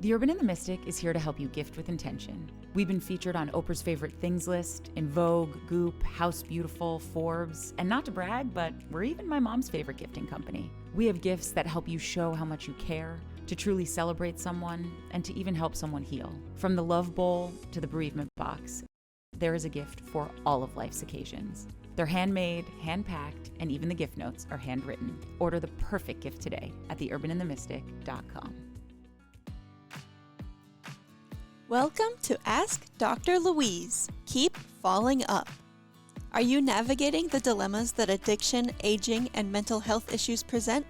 The Urban and the Mystic is here to help you gift with intention. We've been featured on Oprah's Favorite Things list, in Vogue, Goop, House Beautiful, Forbes, and not to brag, but we're even my mom's favorite gifting company. We have gifts that help you show how much you care, to truly celebrate someone, and to even help someone heal. From the love bowl to the bereavement box, there is a gift for all of life's occasions. They're handmade, hand-packed, and even the gift notes are handwritten. Order the perfect gift today at theurbanandthemystic.com. Welcome to Ask Dr. Louise. Keep following up. Are you navigating the dilemmas that addiction, aging, and mental health issues present?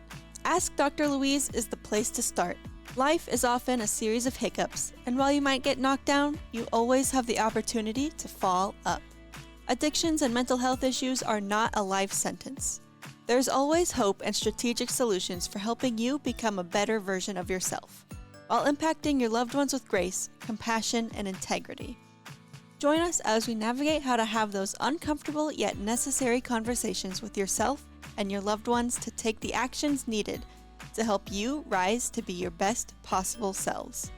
Ask Dr. Louise is the place to start. Life is often a series of hiccups, and while you might get knocked down, you always have the opportunity to fall up. Addictions and mental health issues are not a life sentence. There's always hope and strategic solutions for helping you become a better version of yourself, while impacting your loved ones with grace, compassion, and integrity. Join us as we navigate how to have those uncomfortable yet necessary conversations with yourself and your loved ones to take the actions needed to help you rise to be your best possible selves.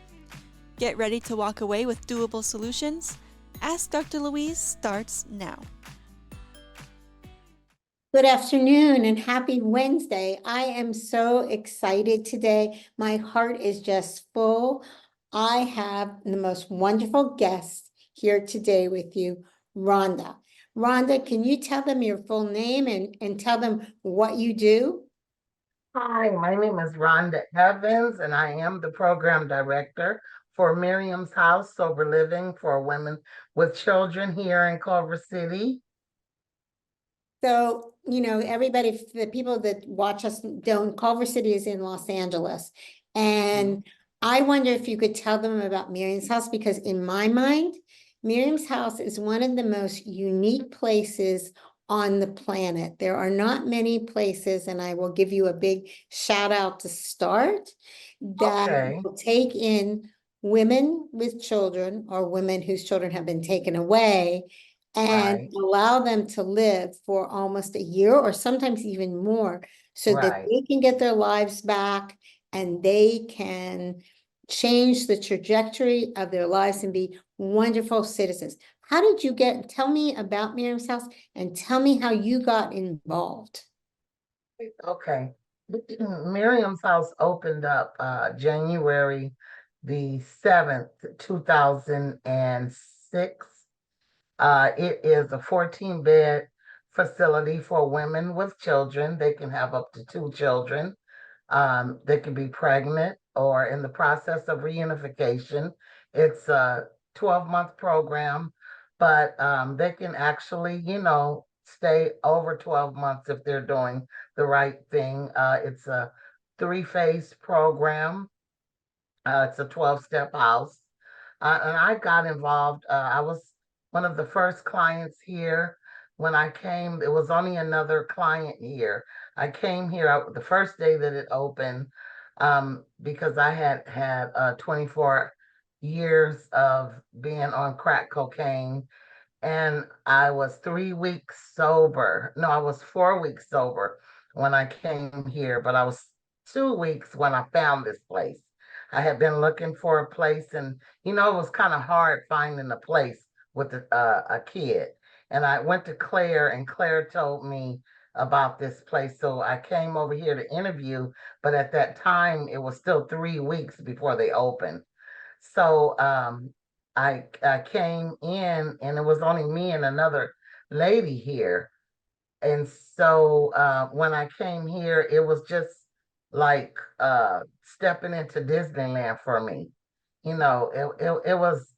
Get ready to walk away with doable solutions. Ask Dr. Louise starts now. Good afternoon and happy Wednesday. I am so excited today. My heart is just full. I have the most wonderful guest here today with you, Rhonda. Rhonda, can you tell them your full name and tell them what you do? Hi, my name is Rhonda Evans, and I am the program director for Miriam's House Sober Living for Women with Children here in Culver City. So, everybody, the people that watch us don't, Culver City is in Los Angeles. And I wonder if you could tell them about Miriam's House, because in my mind, Miriam's House is one of the most unique places on the planet. There are not many places, and I will give you a big shout out to start, that will take in women with children or women whose children have been taken away and allow them to live for almost a year or sometimes even more, so that they can get their lives back and they can change the trajectory of their lives and be wonderful citizens. How did you tell me about Miriam's House and tell me how you got involved. Okay. Miriam's House opened up January the 7th, 2006. It is a 14-bed facility for women with children. They can have up to 2 children. They can be pregnant or in the process of reunification. It's a 12-month program, but they can actually, stay over 12 months if they're doing the right thing. It's a 3-phase program. It's a 12-step house. And I got involved. I was one of the first clients here. When I came, it was only another client here. I came here the first day that it opened because I had 24 years of being on crack cocaine, and I was 3 weeks sober. No, I was 4 weeks sober when I came here, but I was 2 weeks when I found this place. I had been looking for a place, and it was kind of hard finding a place with a kid. And I went to Claire, and Claire told me about this place. So I came over here to interview, but at that time, it was still 3 weeks before they opened. So I came in, and it was only me and another lady here. And so when I came here, it was just like stepping into Disneyland for me. It was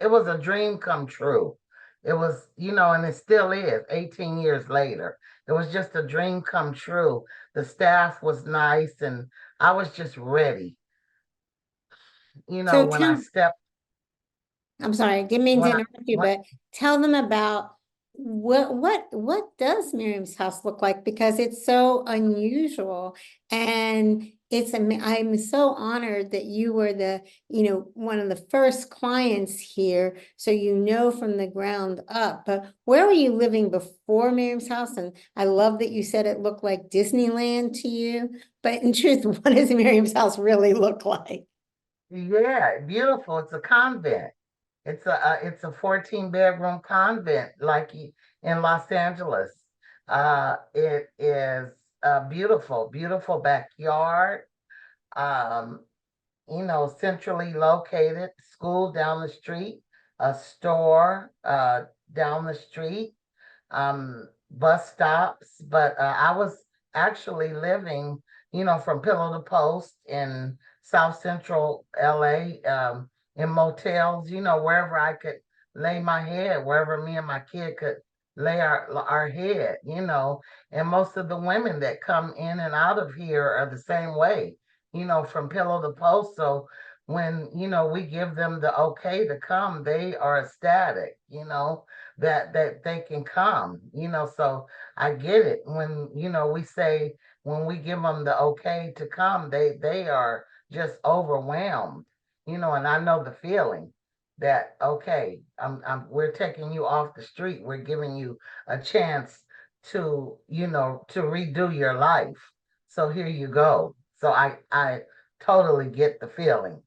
it was a dream come true. It was, and it still is 18 years later. It was just a dream come true. The staff was nice, and I was just ready. When I stepped. I'm sorry, I didn't mean to interrupt you, but tell them about what does Miriam's House look like, because it's so unusual, and I'm so honored that you were one of the first clients here, so you know from the ground up. But where were you living before Miriam's house? And I love that you said it looked like Disneyland to you. But in truth, what does Miriam's house really look like? Yeah, beautiful. It's a convent. It's a 14-bedroom convent like in Los Angeles. It is a beautiful, beautiful backyard. Um, centrally located, school down the street, a store down the street, bus stops. But I was actually living, from pillow to post in South Central LA, in motels, wherever I could lay my head, wherever me and my kid could lay our head, and most of the women that come in and out of here are the same way, from pillow to post. So when, we give them the okay to come, they are ecstatic, that they can come, so I get it when, we say, when we give them the okay to come, they are just overwhelmed, and I know the feeling that, okay, we're taking you off the street. We're giving you a chance to redo your life. So here you go. So I totally get the feeling.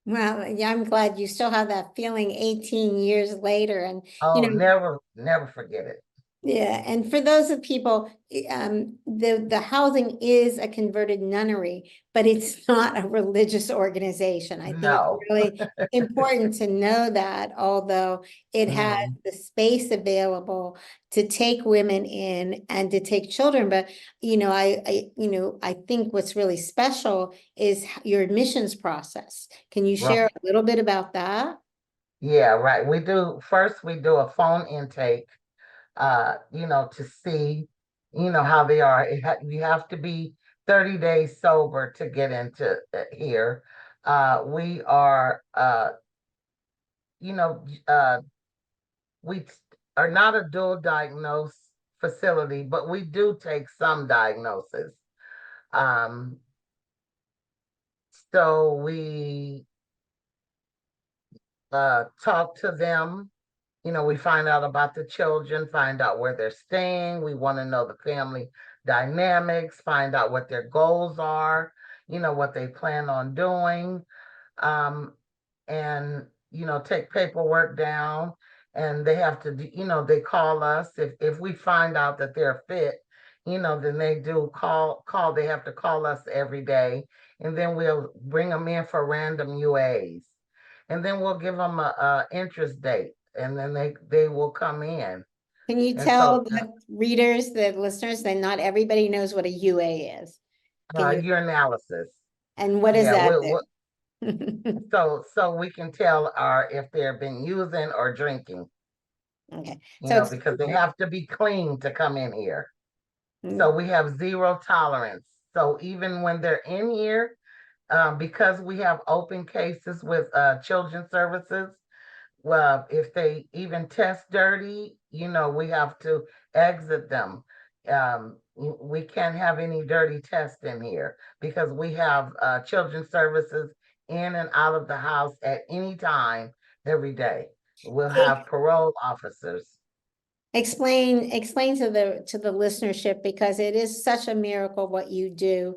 Well, yeah, I'm glad you still have that feeling 18 years later. And, Oh, never forget it. yeah, and for those of people, the housing is a converted nunnery, but it's not a religious organization. I think it's No. really important to know that, although it has Mhm. the space available to take women in and to take children. But I think what's really special is your admissions process. Can you Right. share a little bit about that? Yeah, right. We do a phone intake, to see, how they are. You have to be 30 days sober to get into here. We are, you know, we are not a dual diagnose facility, but we do take some diagnoses. Um, so we talk to them. We find out about the children, find out where they're staying. We want to know the family dynamics, find out what their goals are, what they plan on doing, um, and, take paperwork down. And they have to, they call us if we find out that they're fit, then they do they have to call us every day. And then we'll bring them in for random UAs. And then we'll give them a interest date, and then they will come in. Can you And so tell the readers, the listeners, that not everybody knows what a UA is? Can you, your analysis, and what does yeah, that we do? so we can tell if they've been using or drinking, Okay, so it's, because they have to be clean to come in here. mm, So we have zero tolerance. So even when they're in here, because we have open cases with children's services, well, if they even test dirty, we have to exit them. We can't have any dirty tests in here because we have children's services in and out of the house at any time, every day. We'll have parole officers. explain to the listenership, because it is such a miracle what you do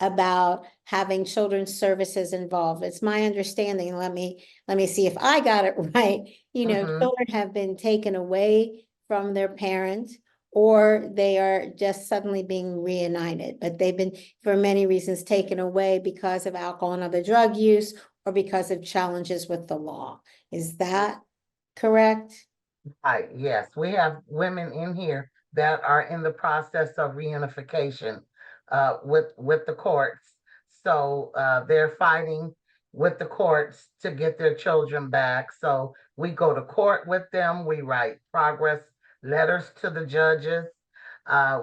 about having children's services involved. It's my understanding, let me see if I got it right. Hmm. Children have been taken away from their parents, or they are just suddenly being reunited, but they've been, for many reasons, taken away because of alcohol and other drug use, or because of challenges with the law. Is that correct? Right, yes, we have women in here that are in the process of reunification with the courts. So they're fighting with the courts to get their children back. So we go to court with them. We write progress letters to the judges.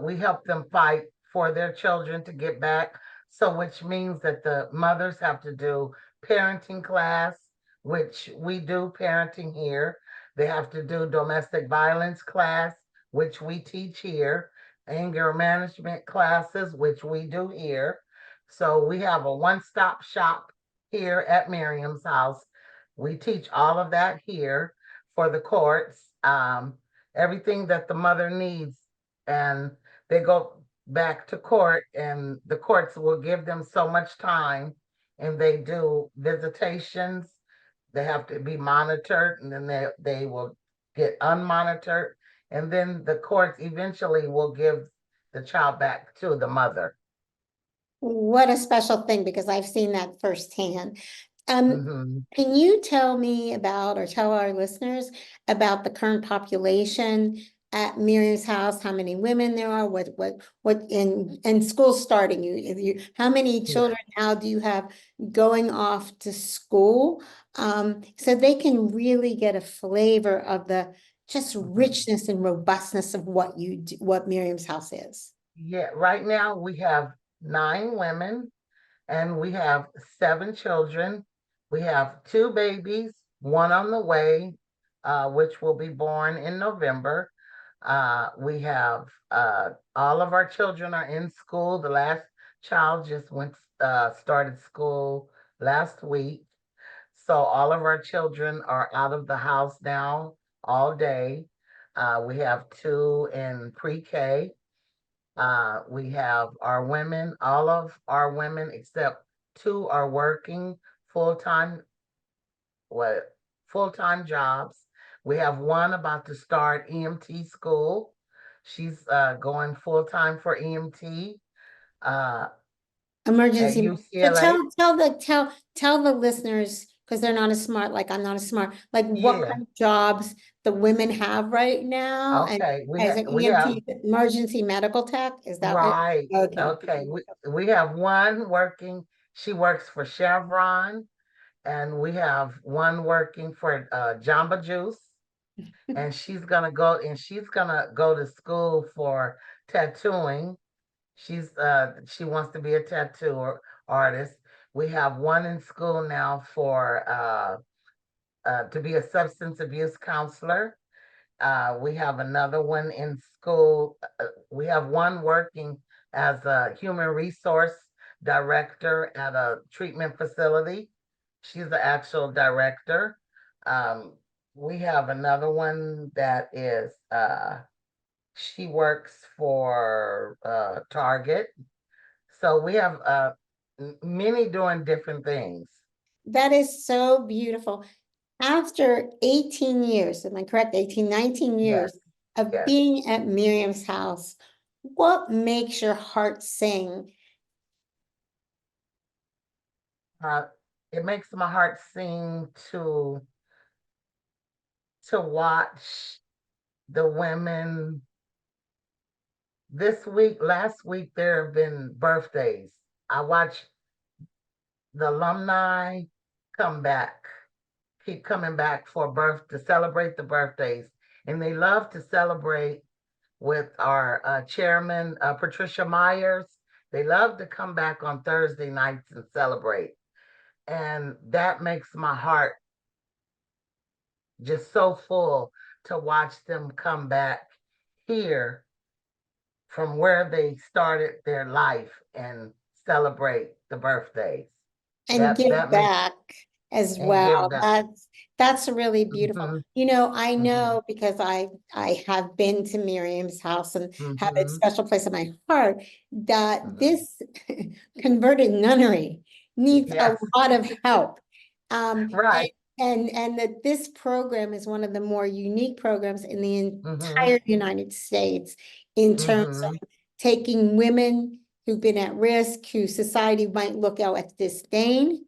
We help them fight for their children to get back. So which means that the mothers have to do parenting class, which we do parenting here. They have to do domestic violence class, which we teach here, anger management classes, which we do here. So we have a one-stop shop here at Miriam's house. We teach all of that here for the courts, everything that the mother needs. And they go back to court, and the courts will give them so much time, and they do visitations. They have to be monitored, and then they will get unmonitored. And then the courts eventually will give the child back to the mother. What a special thing, because I've seen that firsthand. Hmm. Can you tell me about, or tell our listeners about the current population at Miriam's house? How many women there are? What in school starting? How many Yeah. children now do you have going off to school? So they can really get a flavor of the just richness and robustness of what you do, what Miriam's house is. Yeah, right now we have 9 women and we have 7 children. We have 2 babies, one on the way, which will be born in November. We have all of our children are in school. The last child just started school last week. So all of our children are out of the house now all day. We have 2 in pre-K. We have our women, all of our women except 2 are working full-time, what, full-time jobs. We have one about to start EMT school. She's going full-time for EMT at Emergency. So UCLA. tell the listeners, because they're not as smart, like I'm not as smart, like what Yeah. kind of jobs the women have right now, and Okay. as an We have EMT, emergency medical tech, is that it? right. Okay. Okay. We have one working. She works for Chevron, and we have one working for Jamba Juice, and she's gonna go to school for tattooing. She wants to be a tattoo artist. We have one in school now for to be a substance abuse counselor. We have another one in school. We have one working as a human resource director at a treatment facility. She's the actual director. Um, we have another one that is, she works for Target. So we have many doing different things. That is so beautiful. After 18 years, am I correct? 18, 19 Yes, years of yes. being at Miriam's house, what makes your heart sing? Uh, it makes my heart sing to watch the women. Last week, there have been birthdays. I watch the alumni come back, keep coming back for birth to celebrate the birthdays. And they love to celebrate with our chairman, Patricia Myers. They love to come back on Thursday nights and celebrate. And that makes my heart just so full to watch them come back here from where they started their life and celebrate the birthdays. And That give that makes back as and give well. back. That's really beautiful. Hmm. I Hmm. know because I have been to Miriam's house and have a Hmm. special place in my heart that Hmm. this converted nunnery needs a Yes, lot of help. Um, and right. and that this program is one of the more unique programs in the Hmm. entire United States in terms Hmm. of taking women who've been at risk, who society might look out with disdain,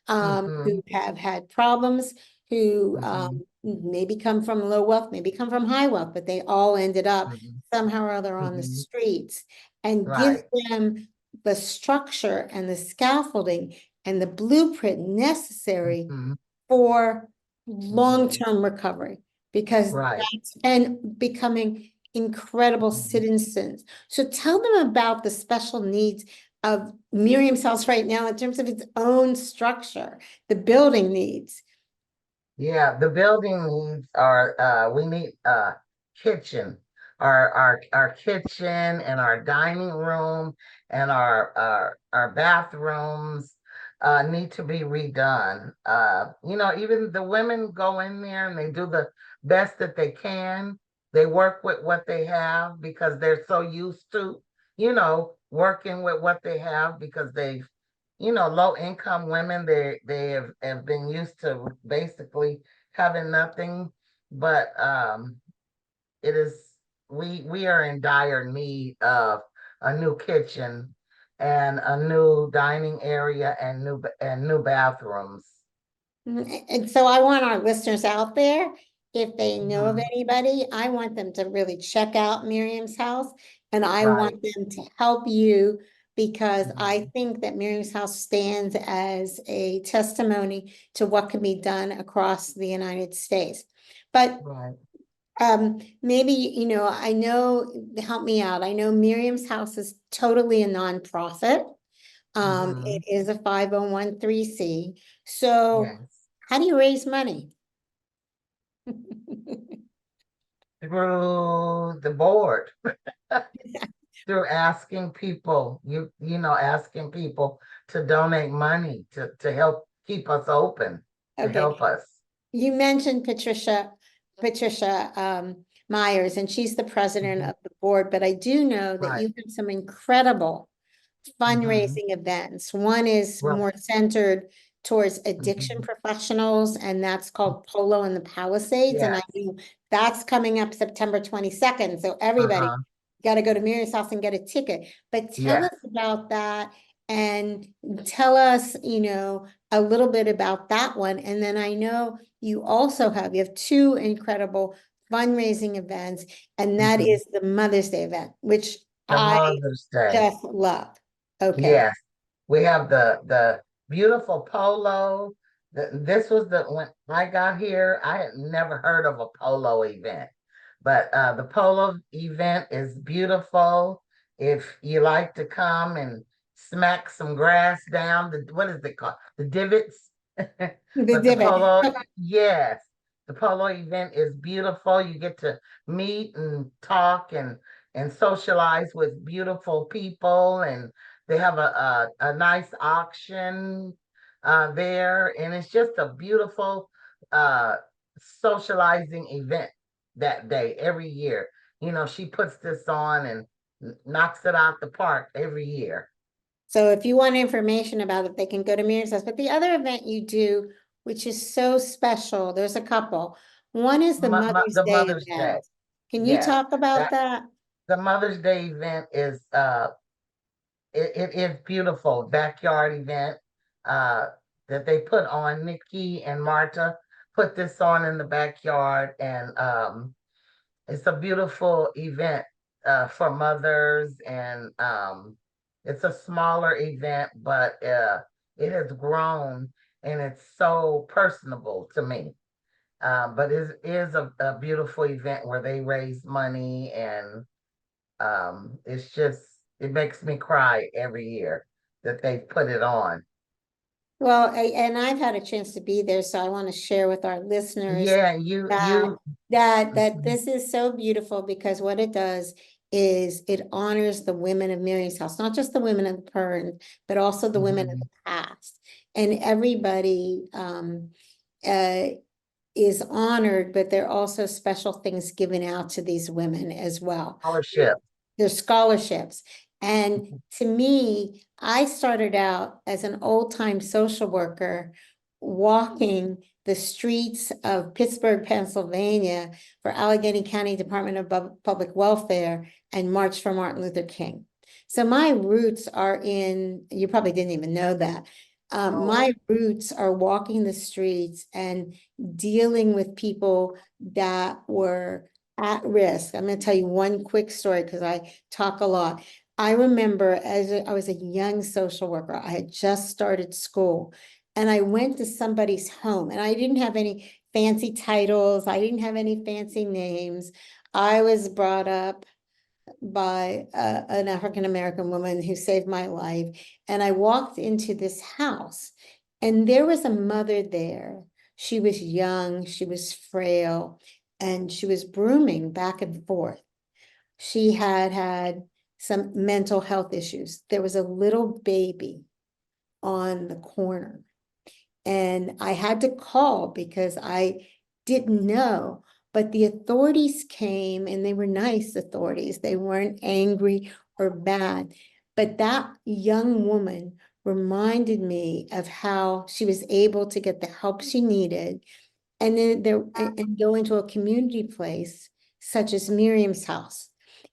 Hmm. who have had problems, who Hmm. maybe come from low wealth, maybe come from high wealth, but they all ended up Hmm. somehow or other on the Hmm. streets, and give Right. them the structure and the scaffolding and the blueprint necessary Hmm. for Hmm. long-term recovery, because Right. that's and becoming incredible Hmm. citizens. So tell them about the special needs of Miriam's house right now in terms of its own structure, the building needs. Yeah, the building needs are we need a kitchen. our kitchen and our dining room and our bathrooms need to be redone. Even the women go in there and they do the best that they can. They work with what they have because they're so used to, working with what they have because low income women, have been used to basically having nothing. But it is we are in dire need of a new kitchen and a new dining area and new bathrooms. And so I want our listeners out there, if they know of Mhm. anybody, I want them to really check out Miriam's house, and I Right. want them to help you because I Mhm. think that Miriam's house stands as a testimony to what can be done across the United States. But Right. maybe, I know, help me out. I know Miriam's house is totally a nonprofit. It Mhm. is a 501(c). So Yes. how do you raise money? Through the board, through asking people to donate money to help keep us open, to help Okay, us. you mentioned Patricia Myers, and she's the president Mhm. of the board, but I do know that Right. you have some incredible Mhm. fundraising events. One is Well, more centered towards addiction mhm. professionals, and that's called Polo in the Palisades. And I Yes. know that's coming up September 22nd. So everybody Uh-huh. got to go to Miriam's house and get a ticket. But tell Yes. us about that and tell us, a little bit about that one. And then I know you have two incredible fundraising events, and that Mhm. is the Mother's Day event, which The I Mother's Day. just love. Okay. Yes. We have the beautiful polo. This was when I got here, I had never heard of a polo event. But the polo event is beautiful. If you like to come and smack some grass down, what is it called? The divots. The But the divot. polo, yes, the polo event is beautiful. You get to meet and talk and socialize with beautiful people, and they have a nice auction there, and it's just a beautiful uh, socializing event that day every year. She puts this on and knocks it out the park every year. So if you want information about it, they can go to Miriam's house. But the other event you do, which is so special, there's a couple. One is the Mother's The Day Mother's event. Day, Can you yes, talk about that that? the Mother's Day event is it is beautiful backyard event uh, that they put on. Nikki and Marta put this on in the backyard, and it's a beautiful event for mothers, and it's a smaller event, but it has grown and it's so personable to me. But it is a beautiful event where they raise money, and it makes me cry every year that they put it on. Well, and I've had a chance to be there, so I want to share with our listeners Yeah, you that you that mhm, this is so beautiful because what it does is it honors the women of Mary's house, not just the women of the current, but also the women of the mhm. past. And everybody uh, is honored, but there are also special things given out to these women as well. Scholarship. Their scholarships. And to me, I started out as an old-time social worker walking the streets of Pittsburgh, Pennsylvania for Allegheny County Department of Public Welfare and March for Martin Luther King. So my roots are you probably didn't even know that. Oh, My roots are walking the streets and dealing with people that were at risk. I'm going to tell you one quick story because I talk a lot. I remember I was a young social worker, I had just started school, and I went to somebody's home, and I didn't have any fancy titles, I didn't have any fancy names. I was brought up by an African American woman who saved my life. And I walked into this house, and there was a mother there. She was young, she was frail, and she was brooming back and forth. she had had some mental health issues. There was a little baby on the corner. And I had to call because I didn't know. But the authorities came and they were nice authorities. They weren't angry or bad. But that young woman reminded me of how she was able to get the help she needed and then and go into a community place such as Miriam's house.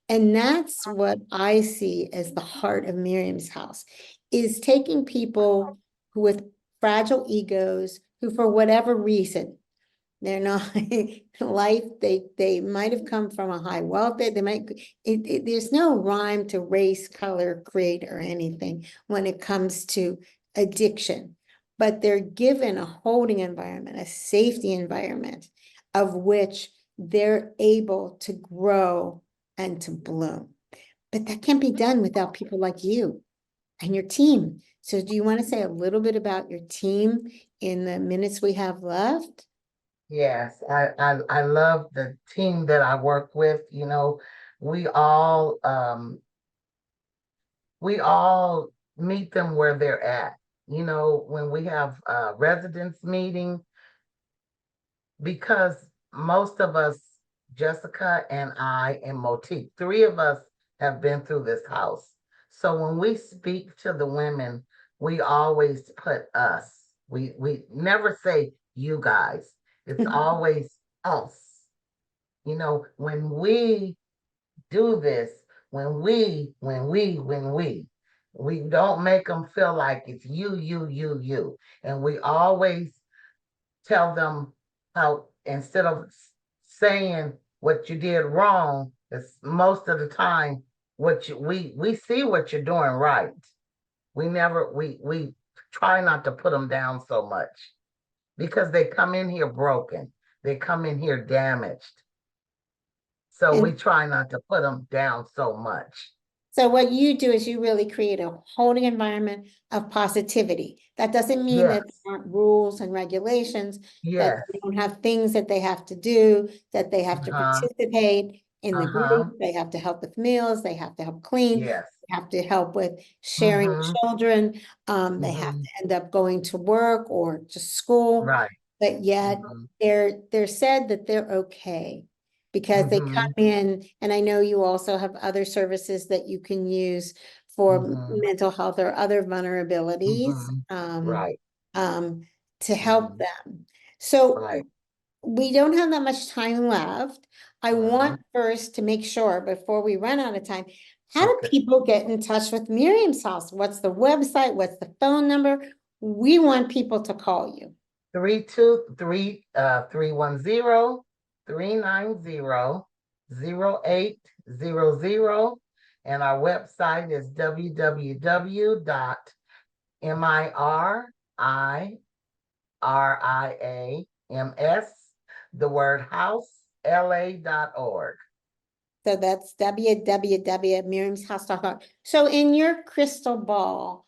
And that's what I see as the heart of Miriam's house, is taking people who with fragile egos, who for whatever reason, they're not life, they might have come from a high wealth, they might, there's no rhyme to race, color, creed, or anything when it comes to addiction. But they're given a holding environment, a safety environment of which they're able to grow and to bloom. But that can't be done without people like you and your team. So do you want to say a little bit about your team in the minutes we have left? Yes, I love the team that I work with. You know, we all we all meet them where they're at. You know, when we have a residents meeting, because most of us, Jessica and I and Motique, three of us have been through this house. So when we speak to the women, we always put us. We never say you guys. It's always us. You know, when we do this, we don't make them feel like it's you. And we always tell them how, instead of saying what you did wrong, it's most of the time we see what you're doing right. We try not to put them down so much because they come in here broken. They come in here damaged. So we And try not to put them down so much. so what you do is you really create a holding environment of positivity. That doesn't mean that Yes, there aren't rules and regulations, that yes, they don't have things that they have to do, that they have to uh-huh, participate in the uh-huh, group, they have to help with meals, they have to help clean, yes, they have to help with sharing mm-hmm, children, they have mm-hmm, to end up going to work or to school, right, but yet mm-hmm, they're said that they're okay because they come mm-hmm, in, and I know you also have other services that you can use for mm-hmm, mental health or other vulnerabilities, mm-hmm, right, um, to help mm-hmm, them. So right, we don't have that much time left. I uh-huh, want first to make sure before we run out of time, how do okay. people get in touch with Miriam's house? What's the website? What's the phone number? We want people to call you. 323-310-0800, and our website is www.miriams, the word house, la.org. So that's www.miriamshouse.com. So in your crystal ball,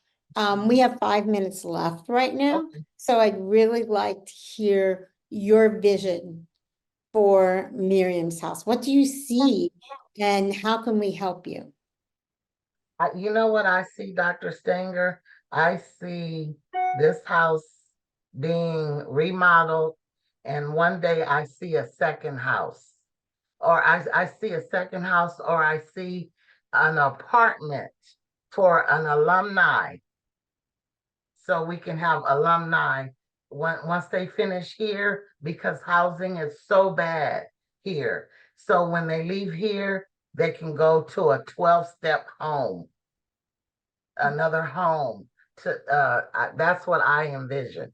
we have 5 minutes left right now. Okay. So I'd really like to hear your vision for Miriam's house. What do you see and how can we help you? You know what I see, Dr. Stanger? I see this house being remodeled, and one day I see a second house, or I see a second house, or I see an apartment for an alumni, so we can have alumni once they finish here, because housing is so bad here. So when they leave here, they can go to a 12-step home, another home. That's what I envision.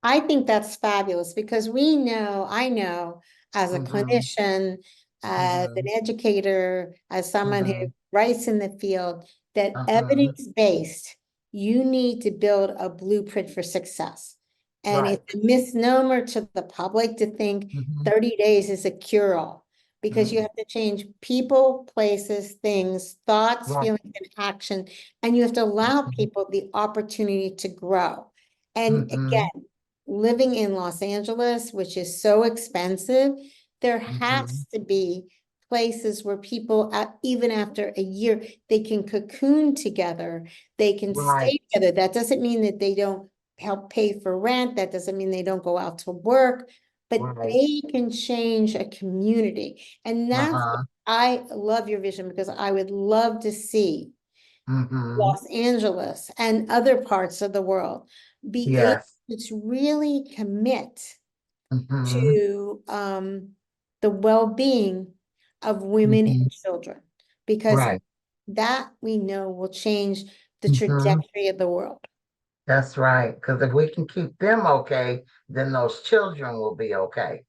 I think that's fabulous because I know as a Mm-hmm, clinician, as an mm-hmm, educator, as someone who mm-hmm, writes in the field, that uh-huh, evidence-based, you need to build a blueprint for success. And right. it's a misnomer to the public to think Mm-hmm, 30 days is a cure-all because you mm-hmm, have to change people, places, things, thoughts, right. feelings, and action, and you have to allow Mm-hmm, people the opportunity to grow. And mm-hmm, again, living in Los Angeles, which is so expensive, there mm-hmm, has to be places where people, even after a year, they can cocoon together, they can Right, stay together. That doesn't mean that they don't help pay for rent. That doesn't mean they don't go out to work, but right. they can change a community. And that's, Uh-huh. I love your vision because I would love to see Mm-hmm. Los Angeles and other parts of the world be Yes. able to really commit Mm-hmm. to the well-being of women Mm-hmm. and children, because Right. that we know will change the Mm-hmm. trajectory of the world. That's right. Because if we can keep them okay, then those children will be okay.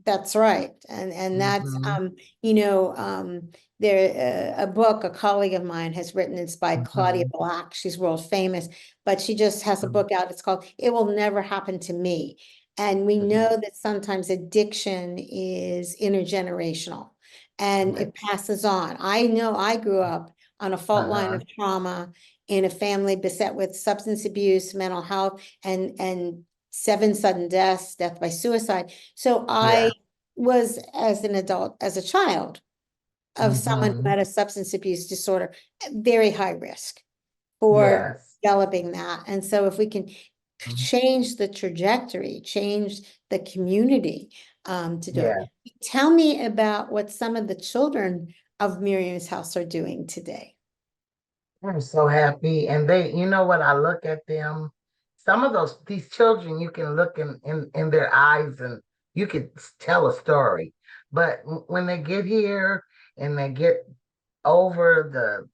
That's right. And that's Mm-hmm. there a book a colleague of mine has written. It's by Claudia Mm-hmm. Black. She's world famous, but she just has a book out. It's called It Will Never Happen to Me. And we Mm-hmm. know that sometimes addiction is intergenerational and Right. it passes on. I know I grew up on a fault line Uh-huh. of trauma in a family beset with substance abuse, mental health, and 7 sudden deaths, death by suicide. So I Yeah. was, as an adult, as a child of someone who Mm-hmm. had a substance abuse disorder, very high risk for Yes. developing that. And so if we can change the trajectory, change the community to do it. Yeah. Tell me about what some of the children of Miriam's house are doing today. I'm so happy. And they, you know what, I look at them, some of these children, you can look in their eyes and you could tell a story. But when they get here and they get over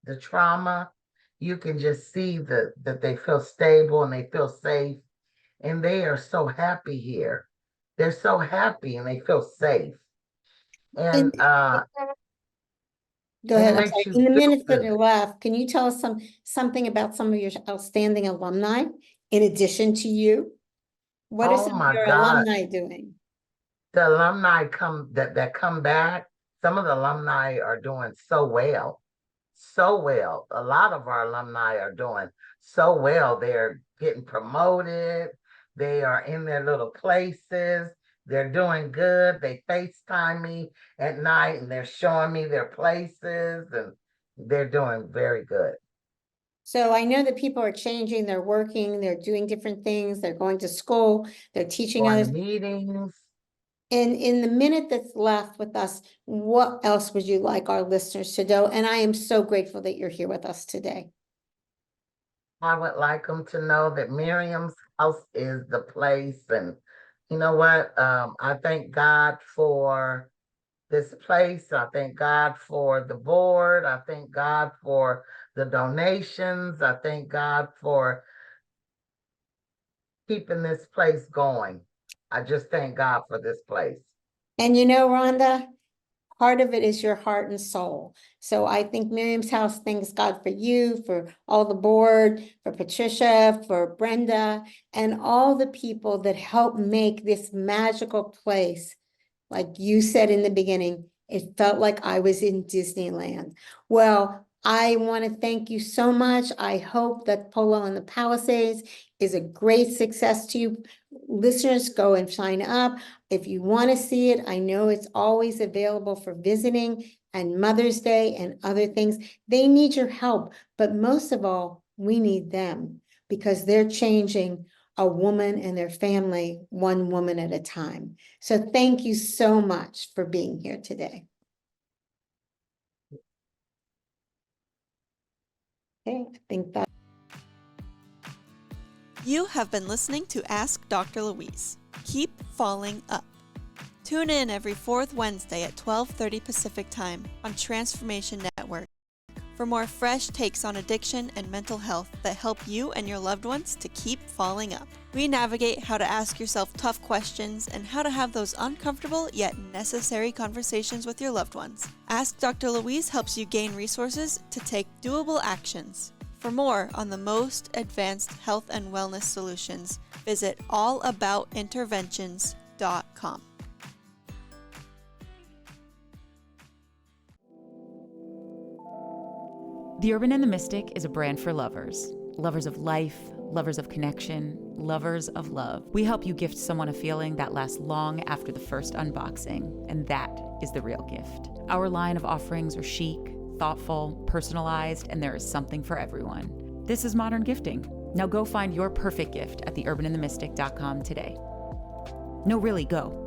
the trauma, you can just see that they feel stable and they feel safe and they are so happy here. They're so happy and they feel safe. In, And Go it ahead, I'm sorry. makes you In the feel minutes that good. are left, can you tell us something about some of your outstanding alumni in addition to you? What are Oh some of my your God. alumni doing? The alumni that come back, some of the alumni are doing so well. So well. A lot of our alumni are doing so well. They're getting promoted. They are in their little places. They're doing good. They FaceTime me at night and they're showing me their places and they're doing very good. So I know that people are changing, they're working, they're doing different things, they're going to school, they're teaching Going to others. meetings. And in the minute that's left with us, what else would you like our listeners to know? And I am so grateful that you're here with us today. I would like them to know that Miriam's house is the place. And you know what? I thank God for this place. I thank God for the board. I thank God for the donations. I thank God for keeping this place going. I just thank God for this place. And Rhonda, part of it is your heart and soul. So I think Miriam's house thanks God for you, for all the board, for Patricia, for Brenda, and all the people that help make this magical place. Like you said in the beginning, it felt like I was in Disneyland. Well, I want to thank you so much. I hope that Polo in the Palisades is a great success to you. Listeners, go and sign up. If you want to see it, I know it's always available for visiting and Mother's Day and other things. They need your help, but most of all, we need them because they're changing a woman and their family one woman at a time. So thank you so much for being here today. Okay, I think that. You have been listening to Ask Dr. Louise. Keep falling up. Tune in every fourth Wednesday at 12:30 Pacific Time on Transformation Network for more fresh takes on addiction and mental health that help you and your loved ones to keep falling up. We navigate how to ask yourself tough questions and how to have those uncomfortable yet necessary conversations with your loved ones. Ask Dr. Louise helps you gain resources to take doable actions. For more on the most advanced health and wellness solutions, visit allaboutinterventions.com. The Urban and the Mystic is a brand for lovers. Lovers of life, lovers of connection, lovers of love. We help you gift someone a feeling that lasts long after the first unboxing, and that is the real gift. Our line of offerings are chic, thoughtful, personalized, and there is something for everyone. This is modern gifting. Now go find your perfect gift at theurbanandthemystic.com today. No, really, go.